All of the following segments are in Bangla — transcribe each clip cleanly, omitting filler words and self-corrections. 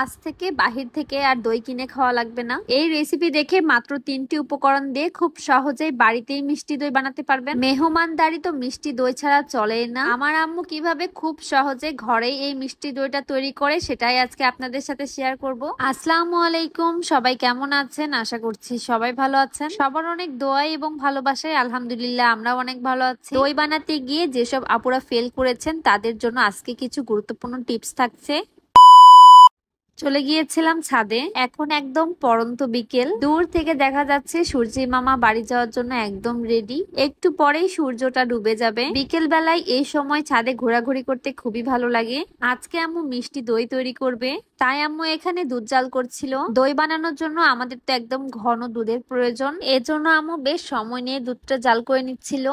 আজ থেকে বাহির থেকে আর দই কিনে খাওয়া লাগবে না। এই রেসিপি দেখে মাত্র 3টি উপকরণ দিয়ে খুব সহজেই বাড়িতেই মিষ্টি দই বানাতে পারবেন। মেহমানদারি তো মিষ্টি দই ছাড়া চলেই না। আমার আম্মু কিভাবে খুব সহজে ঘরেই এই মিষ্টি দইটা তৈরি করে সেটাই আজকে আপনাদের সাথে শেয়ার করব। আসসালামু আলাইকুম, সবাই কেমন আছেন? আশা করছি সবাই ভালো আছেন। সবার অনেক দোয়া এবং ভালোবাসায় আলহামদুলিল্লাহ আমরাও অনেক ভালো আছি। দই বানাতে গিয়ে যেসব আপুরা ফেল করেছেন তাদের জন্য আজকে কিছু গুরুত্বপূর্ণ টিপস থাকছে। চলে গিয়েছিলাম ছাদে, এখন একদম পড়ন্ত বিকেল। দূর থেকে দেখা যাচ্ছে সূর্যি মামা বাড়ি যাওয়ার জন্য একদম রেডি। একটু পরেই সূর্যটা ডুবে যাবে। বিকেল বেলায় এই সময় ছাদে ঘোরাঘুরি করতে খুবই ভালো লাগে। আজকে আম্মু মিষ্টি দই তৈরি করবে, তাই আম্মু এখানে দুধ জাল করছিল। দই বানানোর জন্য আমাদের তো একদম ঘন দুধের প্রয়োজন, এজন্য আম্মু বেশ সময় নিয়ে দুধটা জাল করে নিচ্ছিল।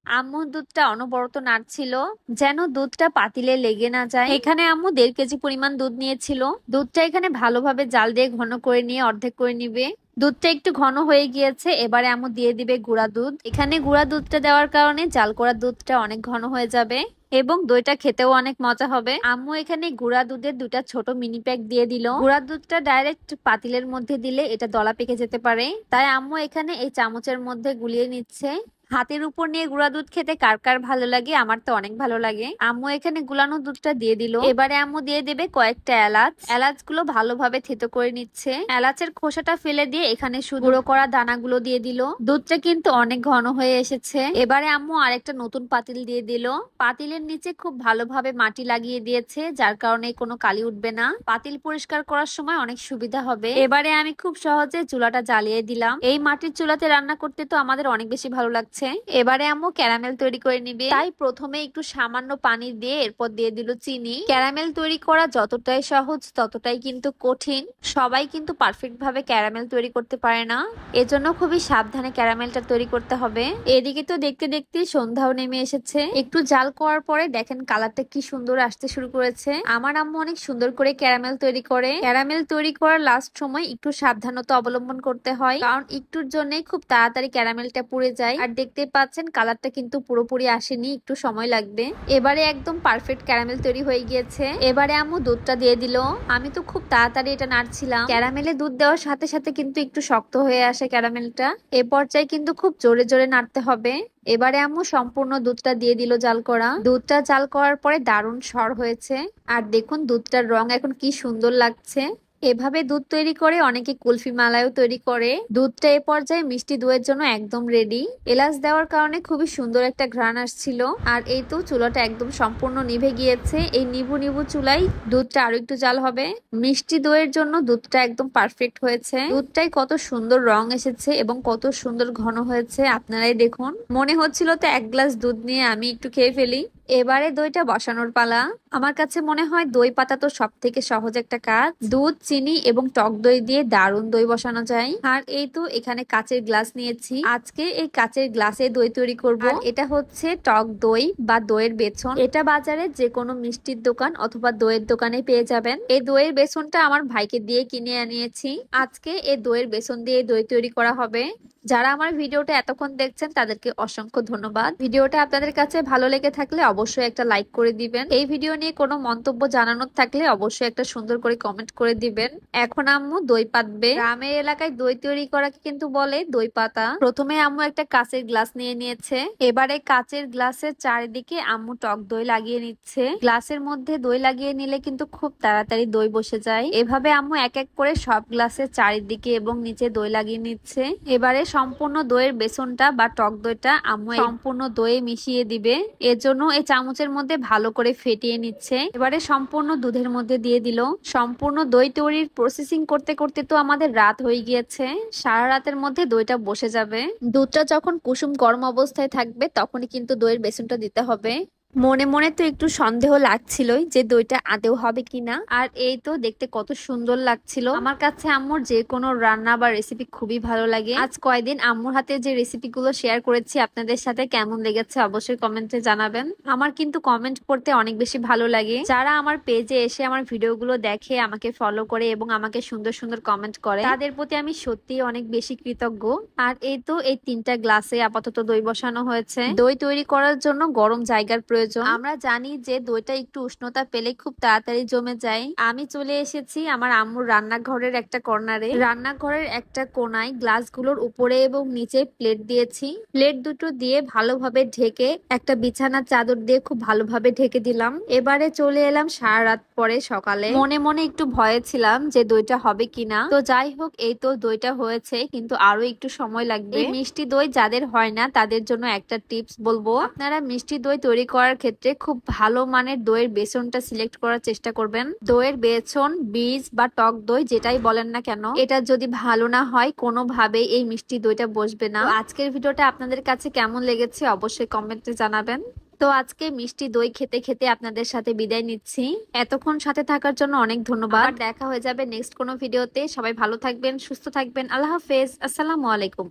আম্মু দুধটা অনবরত নাড়ছিল যেন দুধটা পাতিলে লেগে না যায়। এখানে আম্মু 1.5 কেজি পরিমাণ দুধ নিয়েছিল। দুধটা এখানে ভালোভাবে জাল দিয়ে ঘন করে নিয়ে অর্ধেক করে নিবে। দুধটা একটু ঘন হয়ে গিয়েছে, এবারে আম্মু দিয়ে দিবে গুঁড়া দুধ। এখানে গুঁড়া দুধটা দেওয়ার কারণে জাল করা দুধটা অনেক ঘন হয়ে যাবে এবং দইটা খেতেও অনেক মজা হবে। আম্মু এখানে গুঁড়া দুধের 2টা ছোট মিনি প্যাক দিয়ে দিল। গুঁড়া দুধটা ডাইরেক্ট পাতিলের মধ্যে দিলে এটা দলা পেকে যেতে পারে, তাই আম্মু এখানে এই চামচের মধ্যে গুলিয়ে নিচ্ছে। হাতের উপর নিয়ে গুঁড়া দুধ খেতে কার কার ভালো লাগে, আমার তো অনেক ভালো লাগে। আম্মু এখানে গুলানো দুধটা দিয়ে দিল। এবারে আম্মু দিয়ে দেবে কয়েকটা এলাচ। এলাচগুলো ভালোভাবে থেতো করে নিচ্ছে। এলাচের খোসাটা ফেলে দিয়ে এখানে শুধু গুঁড়ো করা দানাগুলো দিয়ে দিল। দুধটা কিন্তু অনেক ঘন হয়ে এসেছে। এবারে আম্মু আরেকটা নতুন পাতিল দিয়ে দিল। পাতিলের নিচে খুব ভালোভাবে মাটি লাগিয়ে দিয়েছে, যার কারণে কোনো কালি উঠবে না। পাতিল পরিষ্কার করার সময় অনেক সুবিধা হবে। এবারে আমি খুব সহজে চুলাটা জ্বালিয়ে দিলাম। এই মাটির চুলাতে রান্না করতে তো আমাদের অনেক বেশি ভালো লাগছে। এবারে আম্মু ক্যারামেল তৈরি করে নিবে, তাই প্রথমে একটু সামান্য পানি দিয়ে এরপর দিয়ে দিল চিনি। ক্যারামেল তৈরি করা যতটাই সহজ ততটাই কিন্তু কঠিন। সবাই কিন্তু পারফেক্ট ভাবে ক্যারামেল তৈরি করতে পারে না, এজন্য খুবই সাবধানে ক্যারামেলটা তৈরি করতে হবে। এদিকে তো দেখতে দেখতে সন্ধ্যাও নেমে এসেছে। একটু জাল করার পরে দেখেন কালারটা কি সুন্দর আসতে শুরু করেছে। আমার আম্মু অনেক সুন্দর করে ক্যারামেল তৈরি করে। ক্যারামেল তৈরি করার লাস্ট সময় একটু সাবধানতা অবলম্বন করতে হয়, কারণ একটুর জন্যই খুব তাড়াতাড়ি ক্যারামেলটা পুড়ে যায়। আর দেখতে পাচ্ছেন কালারটা কিন্তু পুরোপুরি আসেনি, একটু সময় লাগবে। এবারে একদম পারফেক্ট ক্যারামেল তৈরি হয়ে গিয়েছে। এবারে আম্মু দুধটা দিয়ে দিল। আমি তো খুব তাড়াতাড়ি এটা নাড়ছিলাম। ক্যারামেলে দুধ দেওয়ার সাথে সাথে কিন্তু একটু শক্ত হয়ে আসে ক্যারামেলটা। এ পর্যায়ে কিন্তু খুব জোরে জোরে নাড়তে হবে। এবারে আম্মু সম্পূর্ণ দুধটা দিয়ে দিল জাল করা। দুধটা জাল করার পরে দারুণ সর হয়েছে। আর দেখুন দুধটার রং এখন কি সুন্দর লাগছে। এভাবে দুধ তৈরি করে অনেকে কুলফি মালাইও তৈরি করে। দুধটা এ পর্যায়ে মিষ্টি দইয়ের জন্য একদম রেডি। এলাচ দেওয়ার কারণে খুবই সুন্দর একটা ঘ্রাণ আসছিল। আর এই তো চুলাটা একদম সম্পূর্ণ নিভে গিয়েছে। এই নিভু নিভু চুলাই দুধটা আরো একটু জাল হবে। মিষ্টি দইয়ের জন্য দুধটা একদম পারফেক্ট হয়েছে। দুধটাই কত সুন্দর রং এসেছে এবং কত সুন্দর ঘন হয়েছে, আপনারাই দেখুন। মনে হচ্ছিল তো 1 গ্লাস দুধ নিয়ে আমি একটু খেয়ে ফেলি। এবারে দইটা বসানোর পালা। আমার কাছে মনে হয় দই পাতা তো সব থেকে সহজ একটা কাজ। দুধ, চিনি এবং টক দই দিয়ে দারুণ দই বসানো যায়। আর এই তো এখানে কাচের গ্লাস নিয়েছি। আজকে এই কাচের গ্লাসে দই তৈরি করব। আর এটা হচ্ছে টক দই বা দইয়ের বেসন। এটা বাজারে যে কোনো মিষ্টির দোকান অথবা দইয়ের দোকানে পেয়ে যাবেন। এই দইয়ের বেসনটা আমার ভাইকে দিয়ে কিনে আনিয়েছি। আজকে এই দইয়ের বেসন দিয়ে দই তৈরি করা হবে। যারা আমার ভিডিওটা এতক্ষণ দেখছেন তাদেরকে অসংখ্য ধন্যবাদ। ভিডিওটা আপনাদের কাছে ভালো লেগে থাকলে অবশ্যই একটা লাইক করে দিবেন। এই ভিডিও নিয়ে কোনো মন্তব্য জানানোর থাকলে অবশ্যই একটা সুন্দর করে কমেন্ট করে দিবেন। এখন আম্মু দই পাতবে। গ্রামের এলাকায় দই তৈরি করাকে কিন্তু বলে দই পাতা। প্রথমে আম্মু একটা কাচের গ্লাস নিয়ে নিয়েছে। এবারে কাচের গ্লাসের চারিদিকে আম্মু টক দই লাগিয়ে নিচ্ছে। গ্লাসের মধ্যে দই লাগিয়ে নিলে কিন্তু খুব তাড়াতাড়ি দই বসে যায়। এভাবে আম্মু এক এক করে সব গ্লাসের চারিদিকে এবং নিচে দই লাগিয়ে নিচ্ছে। এবারে সম্পূর্ণ দইয়ের বেসনটা বা টক দইটা আম্মু সম্পূর্ণ দইয়ে মিশিয়ে দিবে। এর জন্য এই চামচের মধ্যে ভালো করে ফেটিয়ে নিচ্ছে। এবারে সম্পূর্ণ দুধের মধ্যে দিয়ে দিল। সম্পূর্ণ দই তৈরির প্রসেসিং করতে করতে তো আমাদের রাত হয়ে গিয়েছে। সারা রাতের মধ্যে দইটা বসে যাবে। দুধটা যখন কুসুম গরম অবস্থায় থাকবে তখনই কিন্তু দইয়ের বেসনটা দিতে হবে। মনে মনে তো একটু সন্দেহ লাগছিলই যে দইটা আদেও হবে কিনা। আর এই তো দেখতে কত সুন্দর লাগছিল। আমার কাছে আম্মুর যে কোনো রান্না বা রেসিপি খুবই ভালো লাগে। আজ কয়দিন আম্মুর হাতে যে রেসিপিগুলো শেয়ার করেছি আপনাদের সাথে কেমন লেগেছে অবশ্যই কমেন্টে জানাবেন। আমার কিন্তু কমেন্ট করতে অনেক বেশি ভালো লাগে। যারা আমার পেজে এসে আমার ভিডিওগুলো দেখে, আমাকে ফলো করে এবং আমাকে সুন্দর সুন্দর কমেন্ট করে, তাদের প্রতি আমি সত্যি অনেক বেশি কৃতজ্ঞ। আর এই তো এই 3টা গ্লাসে আপাতত দই বসানো হয়েছে। দই তৈরি করার জন্য গরম জায়গার প্রয়োজন। প্রয়োজন। আমরা জানি যে দইটা একটু উষ্ণতা পেলে খুব তাড়াতাড়ি জমে যায়। আমি চলে এসেছি আমার আম্মুর রান্নাঘরের একটা কর্নারে। রান্নাঘরের একটা কোনায় গ্লাসগুলোর উপরে এবং নিচে প্লেট দিয়েছি। প্লেট দুটো দিয়ে ভালোভাবে ঢেকে একটা বিছানার চাদর দিয়ে খুব ভালোভাবে ঢেকে দিলাম। এবারে চলে এলাম সারা রাত পরে সকালে। মনে মনে একটু ভয়ে ছিলাম যে দইটা হবে কিনা। তো যাই হোক, এই তো দইটা হয়েছে, কিন্তু আরো একটু সময় লাগবে। এই মিষ্টি দই যাদের হয় না তাদের জন্য একটা টিপস বলবো, আপনারা মিষ্টি দই তৈরি করার ক্ষেত্রে খুব ভালো মানের দইয়ের বেসনটা সিলেক্ট করার চেষ্টা করবেন। দইয়ের বেসন, বীজ বা টক দই যেটাই বলেন না কেন, এটা যদি ভালো না হয় কোনোভাবেই এই মিষ্টি দইটা বসবে না। আজকের ভিডিওটা আপনাদের কাছে কেমন লেগেছে অবশ্যই কমেন্টে জানাবেন। তো আজকে মিষ্টি দই খেতে খেতে আপনাদের সাথে বিদায় নিচ্ছি। এতক্ষণ সাথে থাকার জন্য অনেক ধন্যবাদ। দেখা হয়ে যাবে নেক্সট কোনো ভিডিওতে। সবাই ভালো থাকবেন, সুস্থ থাকবেন। আল্লাহ হাফেজ। আসসালামু আলাইকুম।